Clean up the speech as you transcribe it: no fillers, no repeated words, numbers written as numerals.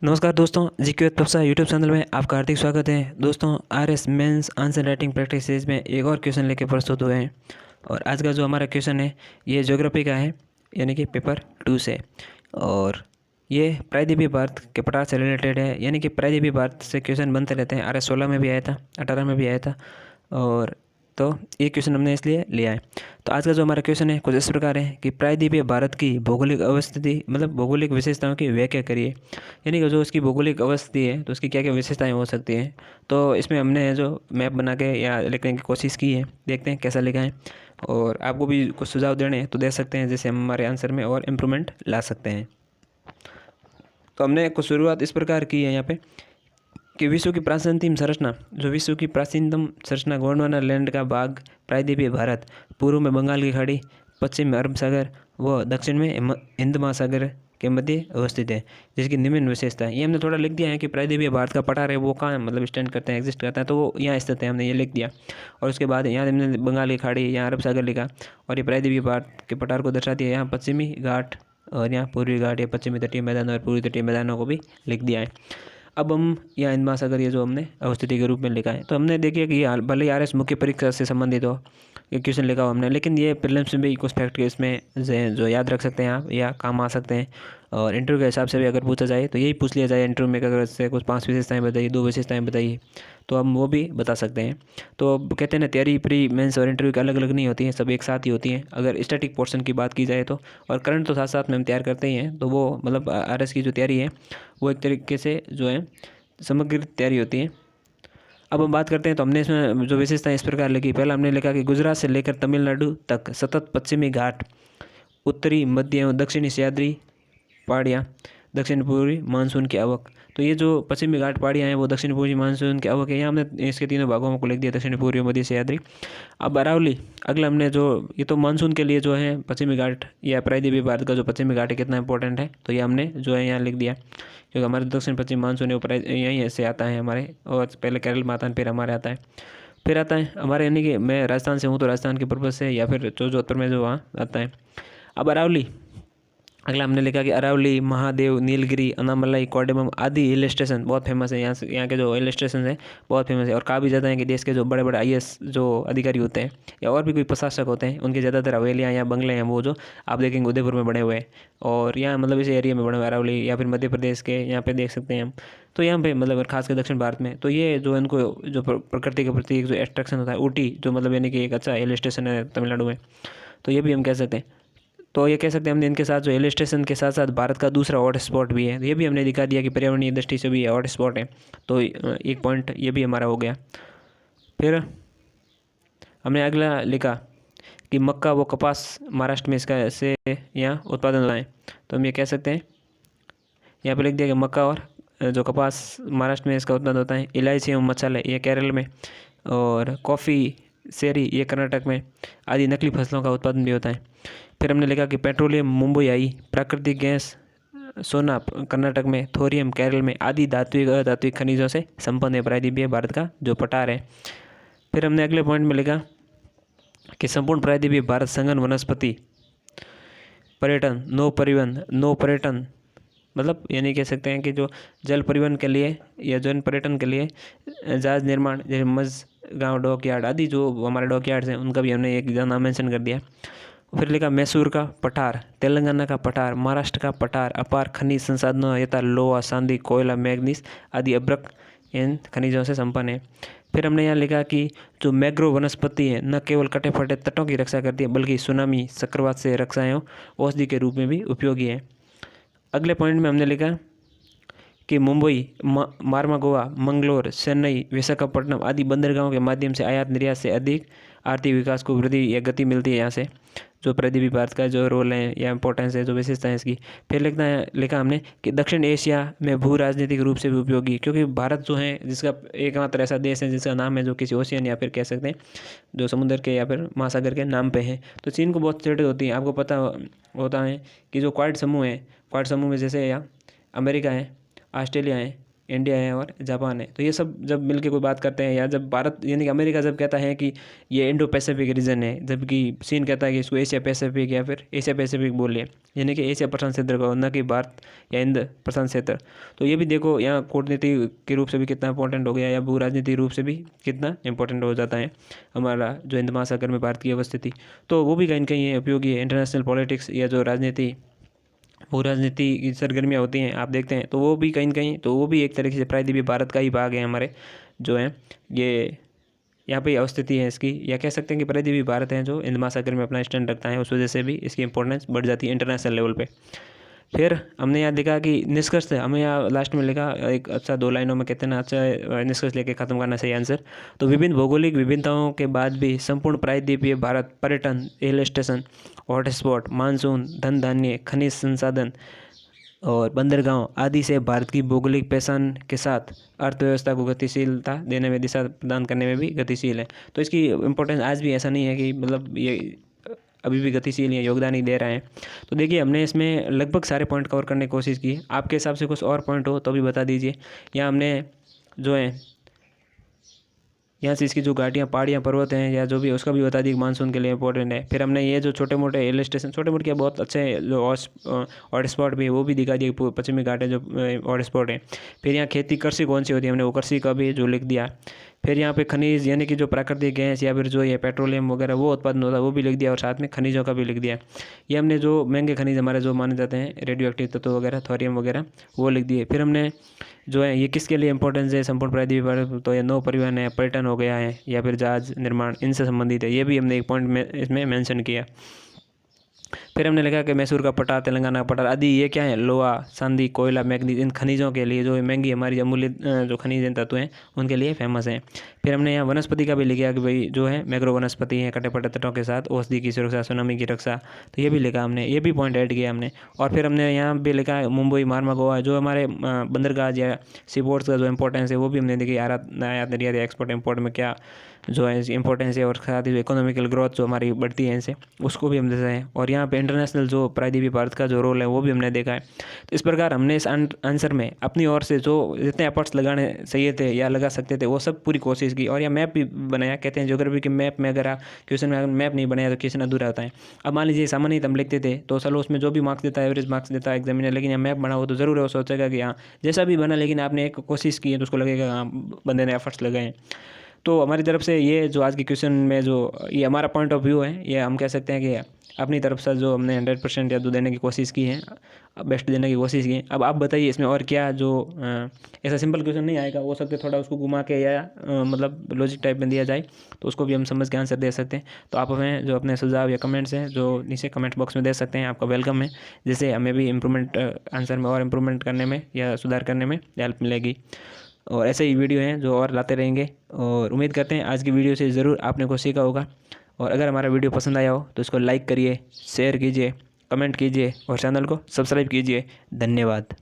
नमस्कार दोस्तों, GK तबसा YouTube channel में आपका हार्दिक स्वागत है। दोस्तों, RS mains answer writing practice series में एक और क्वेश्चन लेके प्रस्तुत हुए हैं। और आज का जो हमारा क्वेश्चन है ये ज्योग्राफी का है, यानी कि पेपर 2 से। और ये प्रायद्वीपीय भारत के पठार से रिलेटेड है, यानी कि प्रायद्वीपीय भारत से क्वेश्चन बनते रहते हैं। आरएस 16 में भी आया था, 18 में भी आया था, और तो ये क्वेश्चन हमने इसलिए लिया है। तो आज का जो हमारा क्वेश्चन है कुछ इस प्रकार है कि प्रायद्वीपीय भारत की भौगोलिक अवस्थिति मतलब भौगोलिक विशेषताओं की व्याख्या करिए। यानी कि जो उसकी भौगोलिक अवस्थिति है तो उसकी क्या क्या विशेषताएं हो सकती हैं। तो इसमें हमने जो मैप बना के या लिखने की कोशिश की है, देखते हैं कैसा लिखा है। और आपको भी कुछ सुझाव देने हैं तो दे सकते हैं, जिससे हम हमारे आंसर में और इम्प्रूवमेंट ला सकते हैं। तो हमने कुछ शुरुआत इस प्रकार की है यहाँ पे कि विश्व की प्राचीनतम संरचना, जो विश्व की प्राचीनतम संरचना गोंडवाना लैंड का भाग प्रायद्वीपीय भारत, पूर्व में बंगाल की खाड़ी, पश्चिम में अरब सागर व दक्षिण में हिंद महासागर के मध्य अवस्थित है, जिसकी निम्न विशेषता है। ये हमने थोड़ा लिख दिया है कि प्रायद्वीपीय भारत का पठार है वो कहाँ है, मतलब स्टैंड करते हैं, एग्जिस्ट करता है, तो वो यहाँ स्थित है, हमने ये लिख दिया। और उसके बाद यहाँ हमने बंगाल की खाड़ी, यहाँ अरब सागर लिखा, और ये प्रायद्वीपीय भारत के पठार को दर्शाती है। यहाँ पश्चिमी घाट और यहाँ पूर्वी घाट या पश्चिमी तटीय मैदान और पूर्वी तटीय मैदानों को भी लिख दिया है। अब हम यहाँ हिंद महासागर ये जो हमने अवस्थिति के रूप में लिखा है, तो हमने देखिए कि ये भले ही आरएस मुख्य परीक्षा से संबंधित हो ये क्वेश्चन लिखा हो हमने, लेकिन ये प्रीलिम्स में भी कुछ फैक्ट इसमें जो याद रख सकते हैं आप या काम आ सकते हैं। और इंटरव्यू के हिसाब से भी अगर पूछा जाए तो यही पूछ लिया जाए इंटरव्यू में, अगर इससे कुछ 5 विशेषताएं बताइए, 2 विशेषताएं बताइए, तो हम वो भी बता सकते हैं। तो अब कहते हैं ना, तैयारी प्री मेंस और इंटरव्यू की अलग अलग नहीं होती हैं, सब एक साथ ही होती हैं। अगर स्टैटिक पोर्शन की बात की जाए तो, और करंट तो साथ साथ में हम तैयार करते ही हैं, तो वो मतलब आरएस की जो तैयारी है वो एक तरीके से जो है समग्र तैयारी होती है। अब हम बात करते हैं तो हमने इसमें जो विशेषताएं इस प्रकार लिखी। पहला हमने लिखा कि गुजरात से लेकर तमिलनाडु तक सतत पश्चिमी घाट, उत्तरी मध्य एवं दक्षिणी सह्याद्री पहाड़ियाँ, दक्षिण पूर्वी मानसून की आवक। तो ये जो पश्चिमी घाट पहाड़ियाँ हैं वो दक्षिण पूर्वी मानसून की आवक है। यहाँ हमने इसके तीनों भागों को लिख दिया, दक्षिण पूर्वी मध्य सह्याद्री। अब अरावली, अगला हमने जो ये तो मानसून के लिए जो है पश्चिमी घाट या प्रायद्वीपीय भारत का जो पश्चिमी घाट है कितना इंपॉर्टेंट है, तो ये हमने जो है यहाँ लिख दिया, क्योंकि हमारे दक्षिण पश्चिम मानसून है ऊपर यहीं से आता है हमारे, और पहले केरल में आता है फिर हमारे आता है। फिर आता है हमारे, यानी कि मैं राजस्थान से हूँ तो राजस्थान के पर्पज़ से, या फिर जो जोधपुर में जो वहाँ आता है। अब अरावली, अगला हमने लिखा कि अरावली, महादेव, नीलगिरी, अनामलाई, कोडैमम आदि हिल स्टेशन बहुत फेमस है। यहाँ से यहाँ के जो हिल स्टेशन हैं बहुत फेमस है। और कहा भी जाता है कि देश के जो बड़े बड़े आईएएस जो अधिकारी होते हैं या और भी कोई प्रशासक होते हैं, उनके ज़्यादातर हवेलियाँ या बंगले हैं वो जो आप देखेंगे उदयपुर में बने हुए हैं, और यहाँ मतलब इस एरिया में बने हुए अरावली, या फिर मध्य प्रदेश के यहाँ पे देख सकते हैं हम। तो यहाँ पे मतलब खासकर दक्षिण भारत में, तो ये जो इनको जो प्रकृति के प्रति एक जो एट्रैक्शन होता है, ऊटी जो मतलब यानी कि एक अच्छा हिल स्टेशन है तमिलनाडु में, तो ये भी हम कह सकते हैं। तो ये कह सकते हैं हमने इनके साथ जो हिल स्टेशन के साथ साथ भारत का दूसरा हॉट स्पॉट भी है, ये भी हमने दिखा दिया कि पर्यावरणीय दृष्टि से भी हॉट स्पॉट है। तो एक पॉइंट ये भी हमारा हो गया। फिर हमने अगला लिखा कि मक्का व कपास महाराष्ट्र में इसका से यहाँ उत्पादन होता है, तो हम ये कह सकते हैं, यहाँ पर लिख दिया कि मक्का और जो कपास महाराष्ट्र में इसका उत्पादन होता है। इलायची एवं मसाले ये केरल में, और कॉफ़ी, शेरी ये कर्नाटक में, आदि नकली फसलों का उत्पादन भी होता है। फिर हमने लिखा कि पेट्रोलियम मुंबई, प्राकृतिक गैस सोना कर्नाटक में, थोरियम केरल में, आदि धात्विक अधात्विक खनिजों से संपन्न है प्रायद्वीपीय भारत का जो पठार है। फिर हमने अगले पॉइंट में लिखा कि संपूर्ण प्रायद्वीपीय भारत सघन वनस्पति पर्यटन, नौ परिवहन, नौ पर्यटन मतलब यानी कह सकते हैं कि जो जल परिवहन के लिए या जन पर्यटन के लिए जहाज निर्माण, जैसे मझगांव डॉक यार्ड आदि जो हमारे डॉक यार्ड्स हैं उनका भी हमने एक नाम मेंशन कर दिया। फिर लिखा मैसूर का पठार, तेलंगाना का पठार, महाराष्ट्र का पठार अपार खनिज संसाधनों यथा लोहा, चांदी, कोयला, मैग्नीज आदि अभ्रक इन खनिजों से संपन्न है। फिर हमने यहाँ लिखा कि जो मैग्रोव वनस्पति है न केवल कटे फटे तटों की रक्षा करती है बल्कि सुनामी, चक्रवात से रक्षा एवं औषधि के रूप में भी उपयोगी है। अगले पॉइंट में हमने लिखा कि मुंबई, मारमागोवा, मंगलोर, चेन्नई, विशाखापट्टनम आदि बंदरगाहों के माध्यम से आयात निर्यात से अधिक आर्थिक विकास को वृद्धि या गति मिलती है। यहाँ से जो प्रायद्वीपीय भारत का जो रोल है या इंपॉर्टेंस है, जो विशेषता है इसकी। फिर लिखा हमने कि दक्षिण एशिया में भू राजनीतिक रूप से भी उपयोगी, क्योंकि भारत जो है जिसका एकमात्र ऐसा देश है जिसका नाम है जो किसी ओशियन या फिर कह सकते हैं जो समुद्र के या फिर महासागर के नाम पे है। तो चीन को बहुत थ्रेट होती है, आपको पता होता है कि जो क्वाड समूह है, क्वाड समूह में जैसे यहाँ अमेरिका है, ऑस्ट्रेलिया है, इंडिया है और जापान है। तो ये सब जब मिलके कोई बात करते हैं, या जब भारत यानी कि अमेरिका जब कहता है कि ये इंडो पैसिफिक रीजन है, जबकि चीन कहता है कि इसको एशिया पैसिफिक या फिर एशिया पैसिफिक बोलिए, यानी कि एशिया प्रशांत क्षेत्र का, न कि भारत या हिंद प्रशांत क्षेत्र। तो ये भी देखो यहाँ कूटनीति के रूप से भी कितना इंपॉर्टेंट हो गया, या भू राजनीति रूप से भी कितना इंपॉर्टेंट हो जाता है हमारा जो हिंद महासागर में भारत की अवस्थिति। तो वो भी कहीं ना कहीं उपयोगी है। इंटरनेशनल पॉलिटिक्स या जो राजनीति भू राजनीति की सरगर्मियाँ होती हैं आप देखते हैं, तो वो भी कहीं न कहीं, तो वो भी एक तरीके से प्रायद्वीपीय भारत का ही भाग है हमारे जो हैं ये यहाँ पे अवस्थिति है इसकी, या कह सकते हैं कि प्रायद्वीपीय भारत है जो हिंद महासागर में अपना स्टैंड रखता है। उस वजह से भी इसकी इंपॉर्टेंस बढ़ जाती है इंटरनेशनल लेवल पे। फिर हमने यहाँ देखा कि निष्कर्ष हमें यहाँ लास्ट में लिखा एक अच्छा 2 लाइनों में कितना अच्छा निष्कर्ष लेके ख़त्म करना सही आंसर। तो विभिन्न भौगोलिक विभिन्नताओं के बाद भी संपूर्ण प्रायद्वीपीय भारत पर्यटन, हिल स्टेशन, हॉटस्पॉट, मानसून, धन धान्य, खनिज संसाधन और बंदरगांव आदि से भारत की भौगोलिक पहचान के साथ अर्थव्यवस्था को गतिशीलता देने में, दिशा प्रदान करने में भी गतिशील है। तो इसकी इम्पोर्टेंस आज भी ऐसा नहीं है कि मतलब ये अभी भी गतिशील है, योगदान ही दे रहे हैं। तो देखिए हमने इसमें लगभग सारे पॉइंट कवर करने की कोशिश की। आपके हिसाब से कुछ और पॉइंट हो तो भी बता दीजिए। यहाँ हमने जो है यहाँ से इसकी जो घाटियाँ, पहाड़ियाँ, पर्वत हैं या जो भी, उसका भी बता दी मानसून के लिए इंपॉर्टेंट है। फिर हमने ये जो छोटे मोटे हिल स्टेशन, छोटे मोटे क्या बहुत अच्छे जो हॉट स्पॉट भी है वो भी दिखा दिए, पश्चिमी घाट है जो हॉट स्पॉट है। फिर यहाँ खेती कृषि कौन सी होती है, हमने वो कृषि का भी जो लिख दिया। फिर यहाँ पे खनिज यानी कि जो प्राकृतिक गैस या फिर जो ये पेट्रोलियम वगैरह वो उत्पादन होता है वो भी लिख दिया, और साथ में खनिजों का भी लिख दिया। ये हमने जो महंगे खनिज हमारे जो माने जाते हैं, रेडियो एक्टिव तत्व वगैरह, थोरियम वगैरह, वो लिख दिए। फिर हमने जो है ये किसके लिए इंपॉर्टेंस है संपूर्ण प्रायद्वीपीय भारत, तो ये नौ परिवहन है, पर्यटन हो गया है, या फिर जहाज निर्माण, इनसे संबंधित है। ये भी हमने एक पॉइंट में इसमें मेंशन किया। फिर हमने लिखा कि मैसूर का पटार, तेलंगाना का पटार आदि ये क्या है, लोहा, चांदी, कोयला, मैग्नीज, इन खनिजों के लिए जो महंगी हमारी अमूल्य जो खनिज तत्व हैं उनके लिए फेमस हैं। फिर हमने यहाँ वनस्पति का भी लिखा कि भाई जो है मैग्रो वनस्पति है, कटे पटे तटों के साथ औषधि की सुरक्षा, सुनामी की रक्षा, तो ये भी लिखा हमने, ये भी पॉइंट ऐड किया हमने। और फिर हमने यहाँ भी लिखा है मुंबई, मारमा, गोवा, जो हमारे बंदरगाह या सी पोर्ट्स का जो इंपॉर्टेंस है वो भी हमने देखी, आयात निर्यात एक्सपोर्ट इम्पोर्ट में क्या जो है इंपॉर्टेंस है, और साथ ही जो इकोनॉमिकल ग्रोथ जो हमारी बढ़ती है इनसे, उसको भी हम देखा है। और यहाँ पे इंटरनेशनल जो प्रायद्वीपीय भारत का जो रोल है वो भी हमने देखा है। तो इस प्रकार हमने इस आंसर में अपनी ओर से जो जितने एफर्ट्स लगाने चाहिए थे या लगा सकते थे वो सब पूरी कोशिश की। और यह मैप भी बनाया, कहते हैं ज्योग्राफी के मैप में अगर क्वेश्चन में मैप नहीं बनाया तो क्वेश्चन अधूरा होता है। अब मान लीजिए सामान्य हम लिखते थे तो चलो उसमें जो भी मार्क्स देता है, एवरेज मार्क्स देता है एग्जामिनर, लेकिन यहाँ मैप बना हो तो ज़रूर है वो सोचेगा कि हाँ जैसा भी बना, लेकिन आपने एक कोशिश की है तो उसको लगेगा हाँ बंदे ने एफर्ट्स लगाए। तो हमारी तरफ से ये जो आज के क्वेश्चन में जो ये हमारा पॉइंट ऑफ व्यू है, ये हम कह सकते हैं कि अपनी तरफ से जो हमने 100% या 2 देने की कोशिश की है, बेस्ट देने की कोशिश की। अब आप बताइए इसमें और क्या जो ऐसा सिंपल क्वेश्चन नहीं आएगा, हो सकते थोड़ा उसको घुमा के या मतलब लॉजिक टाइप में दिया जाए तो उसको भी हम समझ के आंसर दे सकते हैं। तो आप हमें जो अपने सुझाव या कमेंट्स हैं जो नीचे कमेंट बॉक्स में दे सकते हैं, आपका वेलकम है, जिससे हमें भी इम्प्रूवमेंट आंसर में और इम्प्रूवमेंट करने में या सुधार करने में हेल्प मिलेगी। और ऐसे ही वीडियो हैं जो और लाते रहेंगे, और उम्मीद करते हैं आज की वीडियो से ज़रूर आपने कुछ सीखा होगा। और अगर हमारा वीडियो पसंद आया हो तो इसको लाइक करिए, शेयर कीजिए, कमेंट कीजिए और चैनल को सब्सक्राइब कीजिए। धन्यवाद।